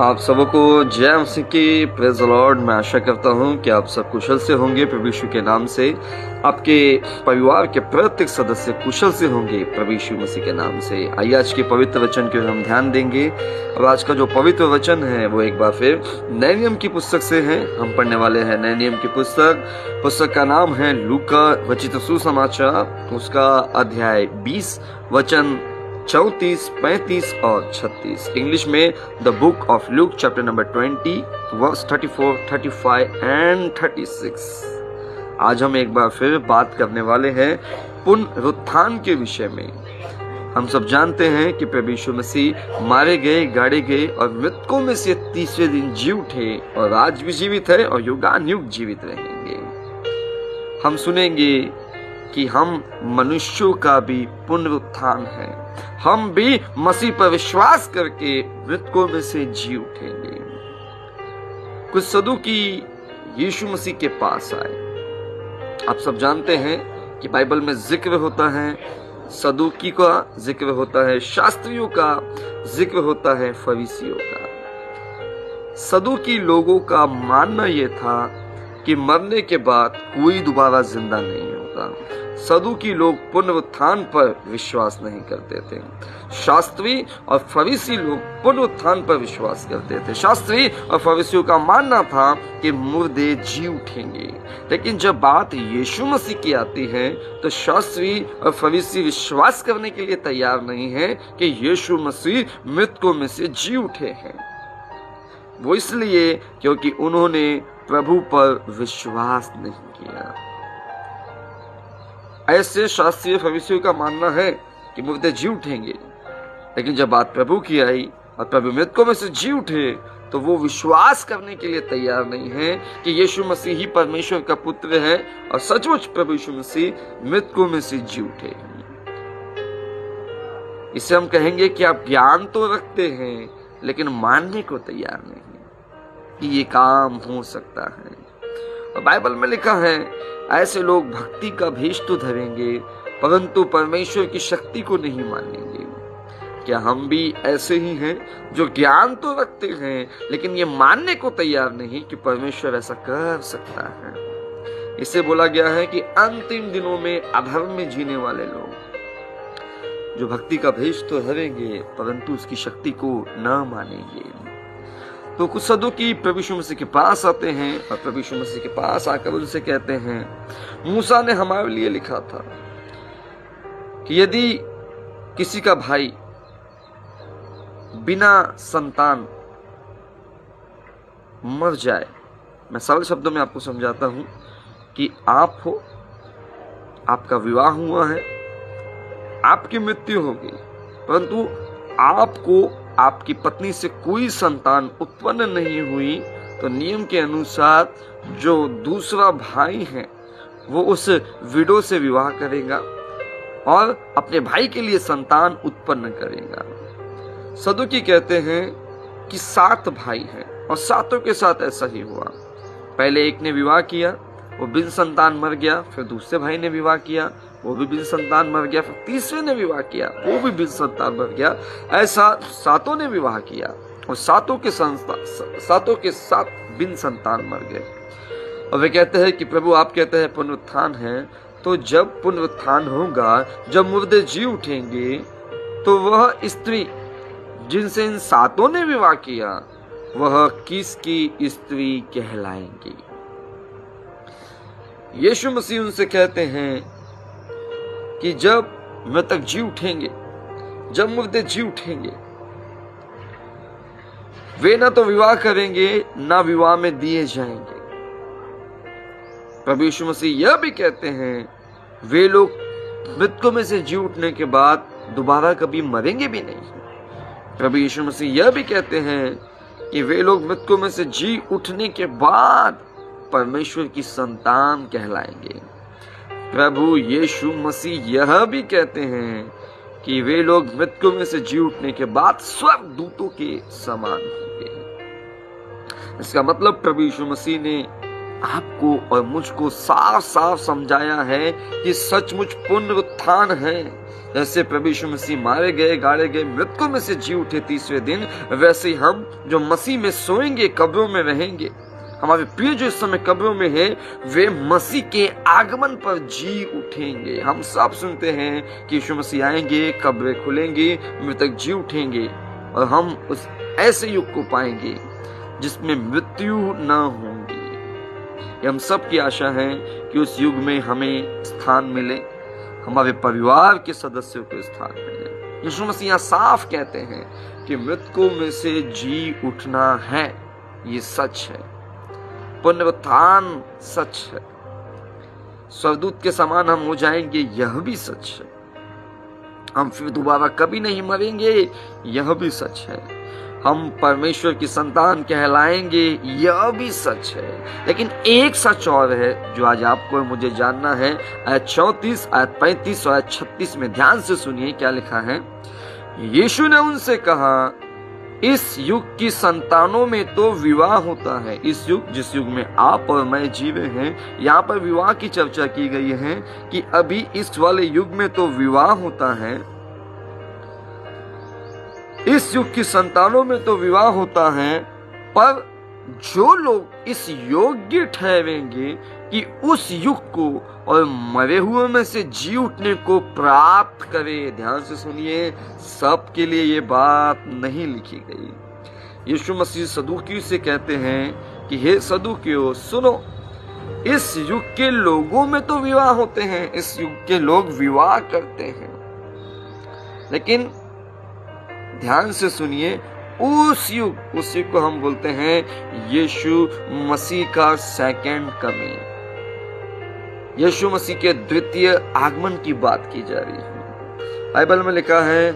आप सबको जय मसीह की। Praise the Lord. मैं आशा करता हूं कि आप सब कुशल से होंगे प्रभु यीशु के नाम से। आपके परिवार के प्रत्येक सदस्य कुशल से होंगे प्रभु यीशु मसीह के नाम से। आइए आज के पवित्र वचन के हम ध्यान देंगे। और आज का जो पवित्र वचन है वो एक बार फिर नए नियम की पुस्तक से है। हम पढ़ने वाले हैं नए नियम की पुस्तक का नाम है लूका रचित सुसमाचार, उसका अध्याय 20 वचन 34, 35 और 36। इंग्लिश में the book of Luke chapter number 20 verse 34, 35 and 36। आज हम एक बार फिर बात करने वाले हैं पुनरुत्थान के विषय में। हम सब जानते हैं कि प्रभु यीशु मसीह मारे गए, गाड़े गए और मृतकों में से तीसरे दिन जी उठे और आज भी जीवित है और युगानुयुग जीवित रहेंगे। हम सुनेंगे कि हम मनुष्यों का भी पुनरुत्थान है। हम भी मसीह पर विश्वास करके मृतकों में से जी उठेंगे। कुछ सदूकी यीशु मसीह के पास आए। आप सब जानते हैं कि बाइबल में जिक्र होता है, सदूकी का जिक्र होता है, शास्त्रियों का जिक्र होता है, फरीसियों का। सदूकी लोगों का मानना यह था कि मरने के बाद कोई दोबारा जिंदा नहीं होता। सदूकी लोग पुनरुत्थान पर विश्वास नहीं करते थे। शास्त्री और फरीसी लोग पुनरुत्थान पर विश्वास करते थे। शास्त्री और फरीसियों का मानना था कि मुर्दे जी उठेंगे। लेकिन जब बात यीशु मसीह की आती है तो शास्त्री और फरीसी विश्वास करने के लिए तैयार नहीं है कि यीशु मसीह मृतकों में से जी उठे हैं। वो इसलिए क्योंकि उन्होंने प्रभु पर विश्वास नहीं किया। ऐसे शास्त्रीय फरीसियों का मानना है कि मुर्दे जी उठेंगे, लेकिन जब बात प्रभु की आई और प्रभु मृतकों में से जी उठे तो वो विश्वास करने के लिए तैयार नहीं है कि यीशु मसीह ही परमेश्वर का पुत्र है और सचमुच प्रभु यीशु मसीह मृतकों में से जी उठे। इसे हम कहेंगे कि आप ज्ञान तो रखते हैं लेकिन मानने को तैयार नहीं कि ये काम हो सकता है। और बाइबल में लिखा है ऐसे लोग भक्ति का भेष तो धरेंगे परंतु परमेश्वर की शक्ति को नहीं मानेंगे। क्या हम भी ऐसे ही हैं जो ज्ञान तो रखते हैं लेकिन ये मानने को तैयार नहीं कि परमेश्वर ऐसा कर सकता है? इसे बोला गया है कि अंतिम दिनों में अधर्म में जीने वाले लोग जो भक्ति का भेष तो धरेंगे परंतु उसकी शक्ति को न मानेंगे। तो कुछ सदूकी प्रभु यीशु मसीह के पास आते हैं और प्रभु यीशु मसीह के पास आकर उनसे कहते हैं मूसा ने हमारे लिए लिखा था कि यदि किसी का भाई बिना संतान मर जाए, मैं सरल शब्दों में आपको समझाता हूं कि आप हो, आपका विवाह हुआ है, आपकी मृत्यु हो गई परंतु आपको आपकी पत्नी से कोई संतान उत्पन्न नहीं हुई, तो नियम के अनुसार जो दूसरा भाई है वो उस विडो से विवाह करेगा और अपने भाई के लिए संतान उत्पन्न करेगा। सदूकी कहते हैं कि 7 भाई हैं और 7 के साथ ऐसा ही हुआ। पहले एक ने विवाह किया, वो बिन संतान मर गया, फिर दूसरे भाई ने विवाह किया, वो भी बिन संतान मर गया, फिर तीसरे ने विवाह किया, वो भी बिन संतान मर गया। ऐसा 7 ने विवाह किया और 7 के 7 बिन संतान मर गए। और वे कहते हैं कि प्रभु आप कहते हैं पुनरुत्थान है, तो जब पुनरुत्थान होगा, जब मुर्दे जी उठेंगे, तो वह स्त्री जिनसे इन 7 ने विवाह किया वह किसकी स्त्री कहलाएंगी? यीशु मसीह उनसे कहते हैं कि जब मृतक जी उठेंगे, जब मुर्दे जी उठेंगे, वे ना तो विवाह करेंगे ना विवाह में दिए जाएंगे। प्रभु यीशु मसीह यह भी कहते हैं वे लोग मृतकों में से जी उठने के बाद दोबारा कभी मरेंगे भी नहीं। प्रभु यीशु मसीह यह भी कहते हैं कि वे लोग मृतकों में से जी उठने के बाद परमेश्वर की संतान कहलाएंगे। प्रभु यीशु मसीह यह भी कहते हैं कि वे लोग मृतकों में से जी उठने के बाद स्वर्गदूतों के समान होंगे। इसका मतलब प्रभु यीशु मसीह ने आपको और मुझको साफ साफ समझाया है कि सचमुच पुनरुत्थान है। जैसे प्रभु यीशु मसीह मारे गए, गाड़े गए, मृतकों में से जी उठे तीसरे दिन, वैसे ही हम जो मसीह में सोएंगे, कब्रों में रहेंगे, हमारे प्रिय जो इस समय कब्रों में है, वे मसीह के आगमन पर जी उठेंगे। हम सब सुनते हैं कि यीशु मसीह आएंगे, कब्रें खुलेंगी, मृतक जी उठेंगे और हम उस ऐसे युग को पाएंगे जिसमें मृत्यु न होगी। ये हम सब की आशा है कि उस युग में हमें स्थान मिले, हमारे परिवार के सदस्यों को स्थान मिले। यीशु मसीह यहाँ साफ कहते हैं कि मृतकों में से जी उठना है, ये सच है। पुनरुत्थान सच है। स्वर्गदूत के समान हम हो जाएंगे, यह भी सच है। हम फिर दोबारा कभी नहीं मरेंगे, यह भी सच है। हम परमेश्वर की संतान कहलाएंगे, यह भी सच है। लेकिन एक सच और है जो आज आपको और मुझे जानना है। आयत 34, आयत 35 और आयत 36 में ध्यान से सुनिए क्या लिखा है। यीशु ने उनसे कहा, इस युग की संतानों में तो विवाह होता है। इस युग, जिस युग में आप और मैं जीवे हैं, यहाँ पर विवाह की चर्चा की गई है कि अभी इस वाले युग में तो विवाह होता है। इस युग की संतानों में तो विवाह होता है, पर जो लोग इस योग्य ठहरेंगे कि उस युग को और मरे हुए में से जी उठने को प्राप्त करे। ध्यान से सुनिए, सबके लिए ये बात नहीं लिखी गई। यीशु मसीह सदूकियों से कहते हैं कि हे सदूकियों सुनो, इस युग के लोगों में तो विवाह होते हैं, इस युग के लोग विवाह करते हैं, लेकिन ध्यान से सुनिए, उस युग को हम बोलते हैं यीशु मसीह का सेकंड कमिंग, यीशु मसीह के द्वितीय आगमन की बात की जा रही है। बाइबल में लिखा है,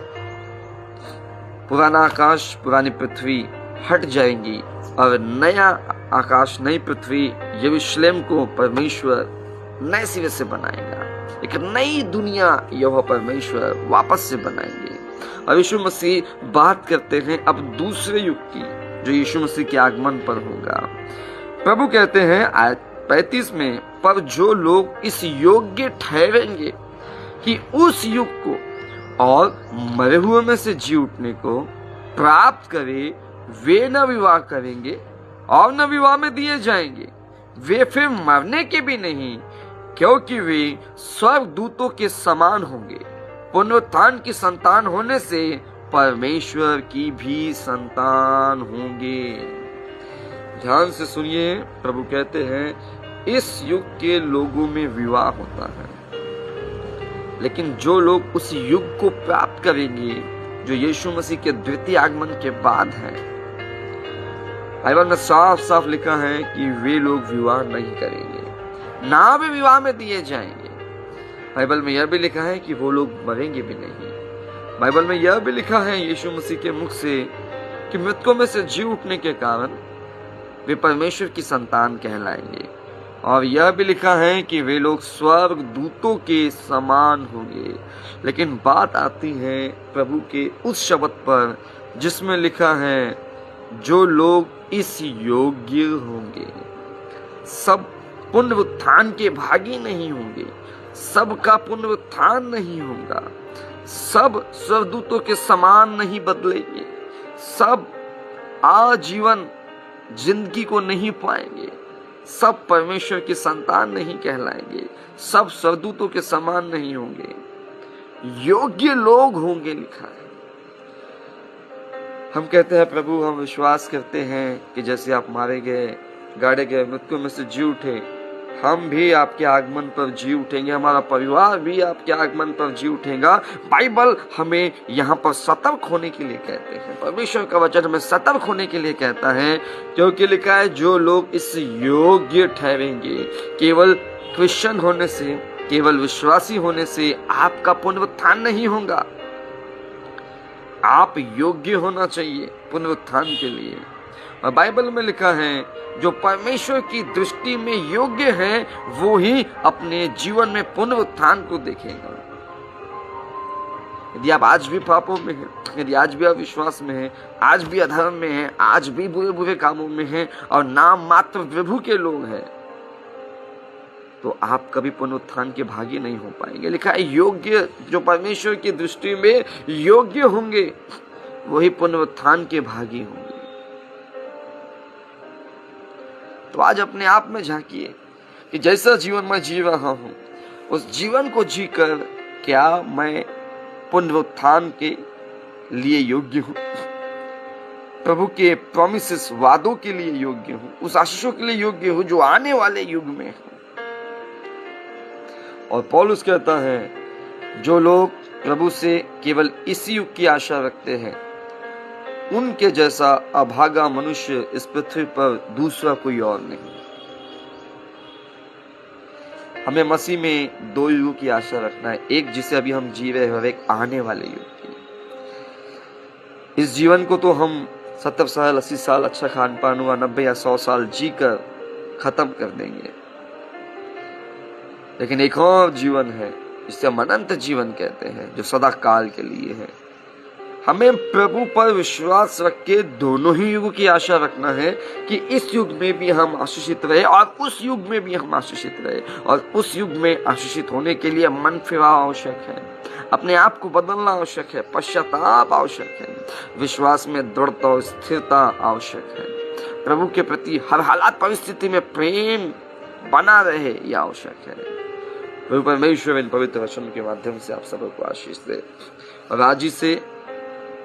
पुराना आकाश पुरानी पृथ्वी हट जाएंगी और नया आकाश नई पृथ्वी यरूशलेम को परमेश्वर नए सिरे से बनाएगा। एक नई दुनिया यहोवा परमेश्वर वापस से बनाएंगे। और यीशु मसीह बात करते हैं अब दूसरे युग की, जो यीशु मसीह के आगमन पर होगा। प्रभु कहते हैं आयत 35 में, पर जो लोग इस योग्य ठहरेंगे कि उस युग को और मरे हुए में से जी उठने को प्राप्त करे, वे न विवाह करेंगे और न विवाह में दिए जाएंगे। वे फिर मरने के भी नहीं, क्योंकि वे स्वर्गदूतों के समान होंगे। पुनरुत्थान की संतान होने से परमेश्वर की भी संतान होंगे। ध्यान से सुनिए, प्रभु कहते हैं इस युग के लोगों में विवाह होता है, लेकिन जो लोग उस युग को प्राप्त करेंगे जो यीशु मसीह के द्वितीय आगमन के बाद है, बाइबल में साफ साफ लिखा है कि वे लोग विवाह नहीं करेंगे, ना वे विवाह में दिए जाएंगे। बाइबल में यह भी लिखा है कि वो लोग मरेंगे भी नहीं। बाइबल में यह भी लिखा है यीशु मसीह के मुख से कि मृतकों में से जी उठने के कारण वे परमेश्वर की संतान कहलाएंगे। और यह भी लिखा है कि वे लोग स्वर्ग दूतों के समान होंगे। लेकिन बात आती है प्रभु के उस शब्द पर जिसमें लिखा है जो लोग इस योग्य होंगे। सब पुनरुत्थान के भागी नहीं होंगे, सबका पुनरुत्थान नहीं होगा, सब स्वर्गदूतों के समान नहीं बदलेंगे, सब आजीवन जिंदगी को नहीं पाएंगे, सब परमेश्वर की संतान नहीं कहलाएंगे, सब स्वर्गदूतों के समान नहीं होंगे, योग्य लोग होंगे लिखा है। हम कहते हैं प्रभु, हम विश्वास करते हैं कि जैसे आप मारे गए, गाड़े गए, मृतकों में से जी उठे, हम भी आपके आगमन पर जी उठेंगे, हमारा परिवार भी आपके आगमन पर जी उठेगा। बाइबल हमें यहाँ पर सतर्क होने के लिए कहते हैं, परमेश्वर का वचन हमें सतर्क होने के लिए कहता है, क्योंकि लिखा है जो लोग इस योग्य ठहरेंगे। केवल क्रिश्चियन होने से, केवल विश्वासी होने से आपका पुनरुत्थान नहीं होगा। आप योग्य होना चाहिए पुनरुत्थान के लिए। और बाइबल में लिखा है जो परमेश्वर की दृष्टि में योग्य है वो ही अपने जीवन में पुनरुत्थान को देखेगा। यदि आप आज भी पापों में हैं, यदि आज भी अविश्वास में हैं, आज भी अधर्म में हैं, आज भी बुरे बुरे कामों में हैं और नाम मात्र प्रभु के लोग हैं, तो आप कभी पुनरुत्थान के भागी नहीं हो पाएंगे। लिखा है योग्य, जो परमेश्वर की दृष्टि में योग्य होंगे वही पुनरुत्थान के भागी होंगे। तो आज अपने आप में झांकिए कि जैसा जीवन मैं जी रहा हूं, उस जीवन को जीकर क्या मैं पुनरुत्थान के लिए योग्य हूं, प्रभु के प्रॉमिसेस, वादों के लिए योग्य हूं, उस आशीषों के लिए योग्य हूं जो आने वाले युग में है। और पौलुस कहता है जो लोग प्रभु से केवल इसी युग की आशा रखते हैं, उनके जैसा अभागा मनुष्य इस पृथ्वी पर दूसरा कोई और नहीं। हमें मसीह में दो युगों की आशा रखना है, एक जिसे अभी हम जी रहे हैं और एक आने वाले युग की। इस जीवन को तो हम 70 साल 80 साल अच्छा खान पान हुआ 90 या 100 साल जीकर खत्म कर देंगे, लेकिन एक और जीवन है जिसे हम अनंत जीवन कहते हैं, जो सदा काल के लिए है। हमें प्रभु पर विश्वास रख के दोनों ही युग की आशा रखना है कि इस युग में भी हम आशीषित रहे और उस युग में भी हम आशीषित रहे। और उस युग में आशीषित होने के लिए मन फिराव आवश्यक है, अपने आप को बदलना आवश्यक है, पश्चाताप आवश्यक है, विश्वास में दृढ़ता और स्थिरता आवश्यक है, प्रभु के प्रति हर हालात परिस्थिति में प्रेम बना रहे यह आवश्यक है। प्रभु परमेश्वर इन पवित्र वचन के माध्यम से आप सबको आशीष दे। और आज ही से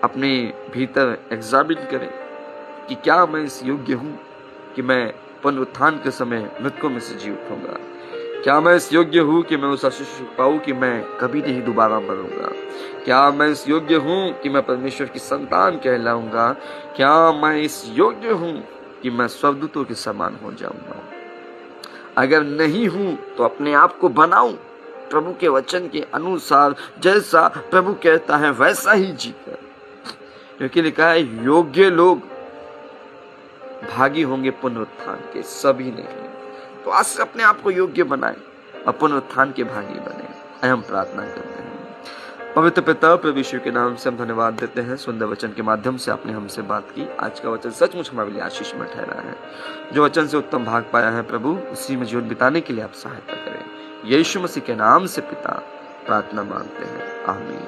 अपने भीतर एग्जामिन करें कि क्या मैं इस योग्य हूं कि मैं पुनरुत्थान के समय मृतकों में से जी उठूंगा। क्या मैं इस योग्य हूं कि मैं उस आशीष पाऊं कि मैं कभी नहीं दोबारा मरूंगा। क्या मैं इस योग्य हूं कि मैं परमेश्वर की संतान कहलाऊंगा। क्या मैं इस योग्य हूं कि मैं स्वर्गदूतों के समान हो जाऊंगा। अगर नहीं हूं तो अपने आप को बनाऊं प्रभु के वचन के अनुसार, जैसा प्रभु कहता है वैसा ही जीकर, क्योंकि लिखा है योग्य लोग भागी होंगे पुनरुत्थान के, सभी नहीं। तो आज से अपने आप को योग्य बनाए और पुनरुत्थान के भागी बने। हम प्रार्थना करते हैं। पवित्र पिता प्रभु यीशु के नाम से हम धन्यवाद देते हैं, सुंदर वचन के माध्यम से आपने हमसे बात की। आज का वचन सचमुच हमारे लिए आशीष में ठहरा है। जो वचन से उत्तम भाग पाया है प्रभु, उसी में जीवन बिताने के लिए आप सहायता करें। यीशु मसीह के नाम से पिता प्रार्थना मांगते हैं, आमीन।